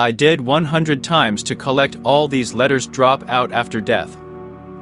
I did 100 times to collect all these letters drop out after death.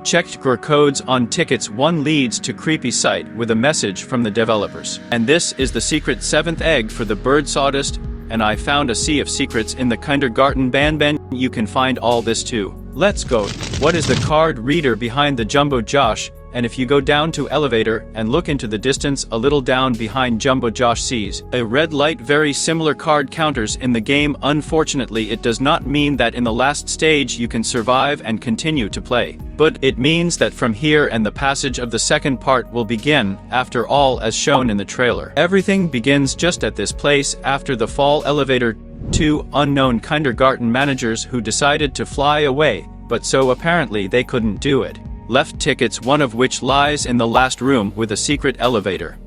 Checked QR codes on tickets. One leads to creepy site with a message from the developers. And this is the secret 7th egg for the bird sawdust, and I found a sea of secrets in the Garten of Banban. You can find all this too. Let's go. What is the card reader behind the Jumbo Josh? And if you go down to elevator and look into the distance a little down behind Jumbo Josh sees a red light. Very similar card counters in the game. Unfortunately, it does not mean that in the last stage you can survive and continue to play, but it means that from here and the passage of the second part will begin. After all, as shown in the trailer, everything begins just at this place after the fall elevator. 2 unknown kindergarten managers who decided to fly away, but so apparently they couldn't do it. Left tickets, one of which lies in the last room with a secret elevator.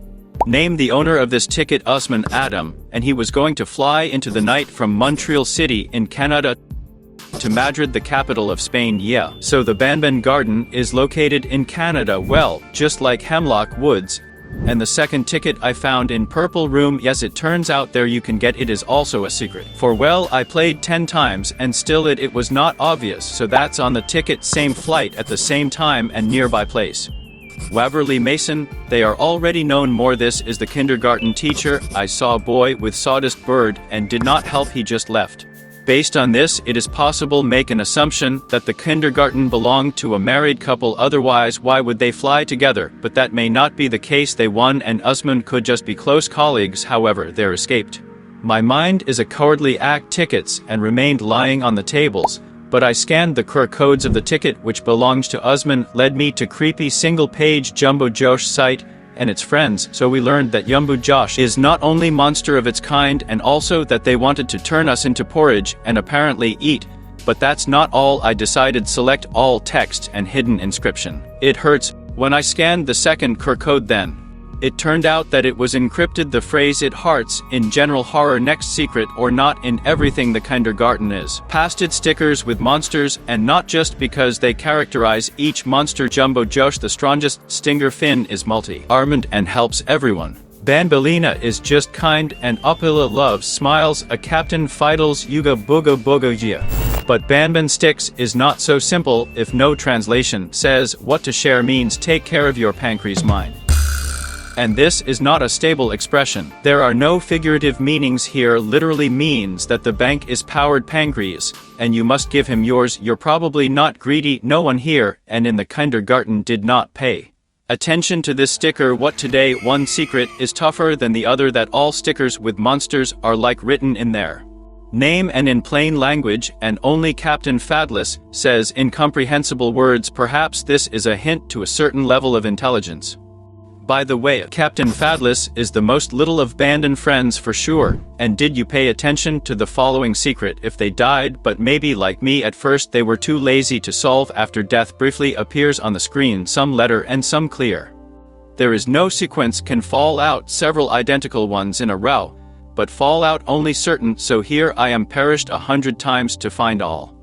Name the owner of this ticket, Usman Adam, and he was going to fly into the night from Montreal City in Canada to Madrid, the capital of Spain. Yeah, so the Banban Garden is located in Canada, well, just like Hemlock Woods. And the second ticket I found in purple room. Yes, it turns out there you can get it is also a secret. For well, I played 10 times and still it was not obvious, so that's on the ticket. Same flight at the same time and nearby place. Waverly Mason, they are already known more. This is the kindergarten teacher. I saw a boy with sawdust bird and did not help, he just left. Based on this, it is possible make an assumption that the kindergarten belonged to a married couple, otherwise why would they fly together? But that may not be the case. They won and Usman could just be close colleagues, however they're escaped. My mind is a cowardly act. Tickets and remained lying on the tables, but I scanned the QR codes of the ticket which belongs to Usman, led me to creepy single-page Jumbo Josh site and its friends, so we learned that Jumbo Josh is not only monster of its kind and also that they wanted to turn us into porridge and apparently eat, but that's not all. I decided select all text and hidden inscription. It hurts. When I scanned the second QR code, then it turned out that it was encrypted. The phrase "it hearts" in general horror, next secret or not in everything the kindergarten is. Pasted stickers with monsters, and not just because they characterize each monster. Jumbo Josh, the strongest stinger fin, is multi-armed and helps everyone. Banbalina is just kind, and Opila loves smiles. A captain fidels Yuga Buga Bogogia. But Banban sticks is not so simple. If no translation says what to share means take care of your pancreas mind. And this is not a stable expression. There are no figurative meanings here. Literally means that the bank is powered pancreas, and you must give him yours. You're probably not greedy. No one here and in the kindergarten did not pay attention to this sticker. What today? One secret is tougher than the other, that all stickers with monsters are like written in their name and in plain language, and only Captain Fadless says incomprehensible words. Perhaps this is a hint to a certain level of intelligence. By the way, Captain Fadless is the most little of Banban friends for sure. And did you pay attention to the following secret? If they died, but maybe like me at first they were too lazy to solve, after death briefly appears on the screen, some letter and some clear. There is no sequence, can fall out several identical ones in a row, but fall out only certain, so here I am perished 100 times to find all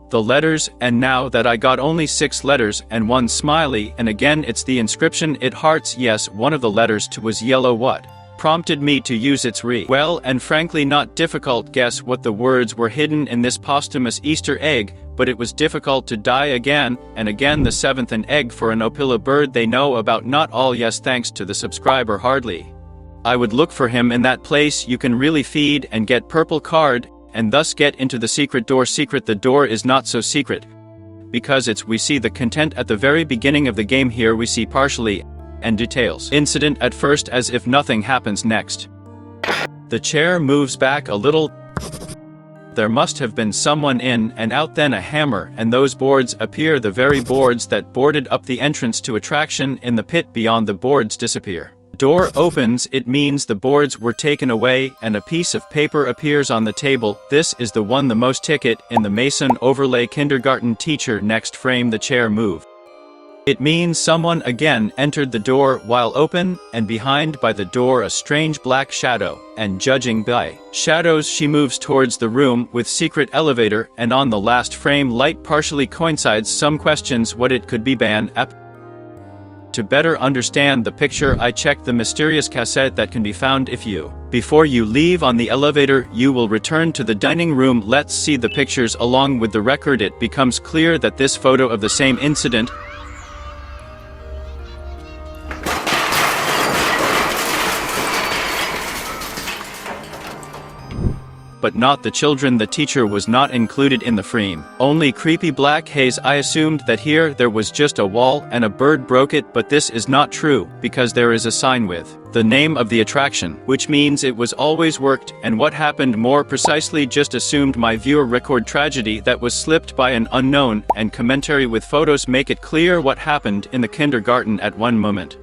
the letters, and now that I got only 6 letters and 1 smiley, and again it's the inscription "it hearts." Yes, one of the letters was yellow. What prompted me to use its well, and frankly not difficult. Guess what the words were hidden in this posthumous Easter egg, but it was difficult to die again and again. The 7th an egg for an Opila bird they know about, not all. Yes, thanks to the subscriber hardly I would look for him in that place. You can really feed and get purple card, and thus get into the secret door. Secret, the door is not so secret, because we see the content at the very beginning of the game. Here we see partially and details incident at first, as if nothing happens next. The chair moves back a little. There must have been someone in and out, then a hammer, and those boards appear, the very boards that boarded up the entrance to attraction in the pit beyond. The boards disappear. Door opens, it means the boards were taken away, and a piece of paper appears on the table. This is the one, the most ticket in the Mason overlay. Kindergarten teacher. Next frame, the chair move. It means someone again entered the door while open, and behind by the door a strange black shadow, and judging by shadows she moves towards the room with secret elevator, and on the last frame light partially coincides. Some questions what it could be. Ban app to better understand the picture, I checked the mysterious cassette that can be found if you, before you leave on the elevator, you will return to the dining room. Let's see the pictures along with the record. It becomes clear that this photo of the same incident but not the children. The teacher was not included in the frame. Only creepy black haze. I assumed that here there was just a wall and a bird broke it, but this is not true, because there is a sign with the name of the attraction, which means it was always worked. And what happened more precisely, just assumed my viewer record tragedy that was slipped by an unknown, and commentary with photos make it clear what happened in the kindergarten at one moment.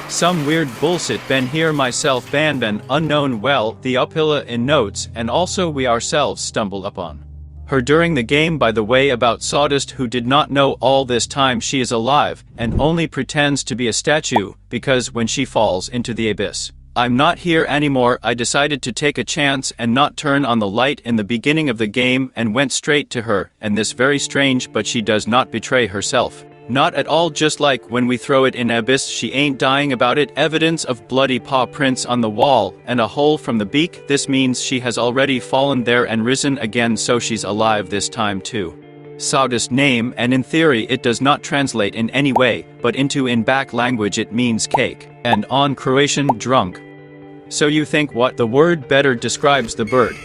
Some weird bullshit. Been here myself. Banban, unknown. Well, the Opila in notes, and also we ourselves stumbled upon her during the game. By the way, about Sawdust, who did not know all this time she is alive, and only pretends to be a statue, because when she falls into the abyss, I'm not here anymore. I decided to take a chance and not turn on the light in the beginning of the game, and went straight to her, and this very strange, but she does not betray herself. Not at all. Just like when we throw it in abyss, she ain't dying about it. Evidence of bloody paw prints on the wall, and a hole from the beak. This means she has already fallen there and risen again, so she's alive this time too. Sawdust name, and in theory it does not translate in any way, but into in back language it means cake, and on Croatian drunk. So you think what the word better describes the bird?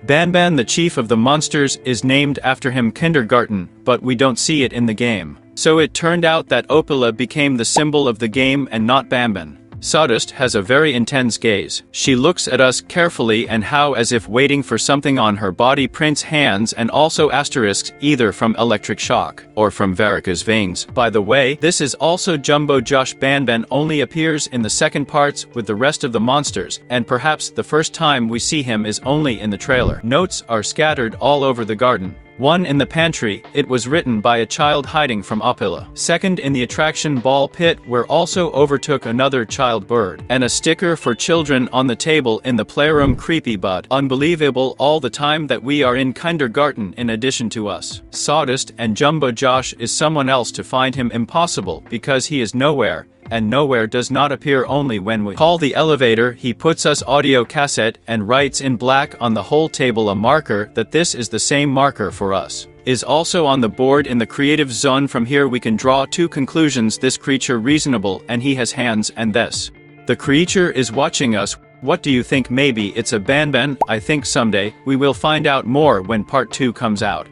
Banban, the chief of the monsters, is named after him. Kindergarten, but we don't see it in the game. So it turned out that Opila became the symbol of the game and not Banban. Sawdust has a very intense gaze. She looks at us carefully and how as if waiting for something on her body. Prints hands and also asterisks, either from electric shock or from varicose veins. By the way, this is also Jumbo Josh. Banban only appears in the second parts with the rest of the monsters, and perhaps the first time we see him is only in the trailer. Notes are scattered all over the garden. One in the pantry, it was written by a child hiding from Opila. Second in the attraction ball pit, where also overtook another child bird. And a sticker for children on the table in the playroom. Creepy but unbelievable all the time that we are in kindergarten in addition to us. Sawdust and Jumbo Josh is someone else. To find him impossible, because he is nowhere. And nowhere does not appear. Only when we call the elevator he puts us audio cassette and writes in black on the whole table a marker that this is the same marker for us. Is also on the board in the creative zone. From here we can draw two conclusions: this creature reasonable and he has hands, and this the creature is watching us. What do you think? Maybe it's a Banban. I think someday we will find out more when part 2 comes out.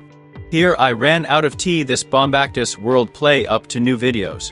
Here I ran out of tea. This bombastic world play up to new videos.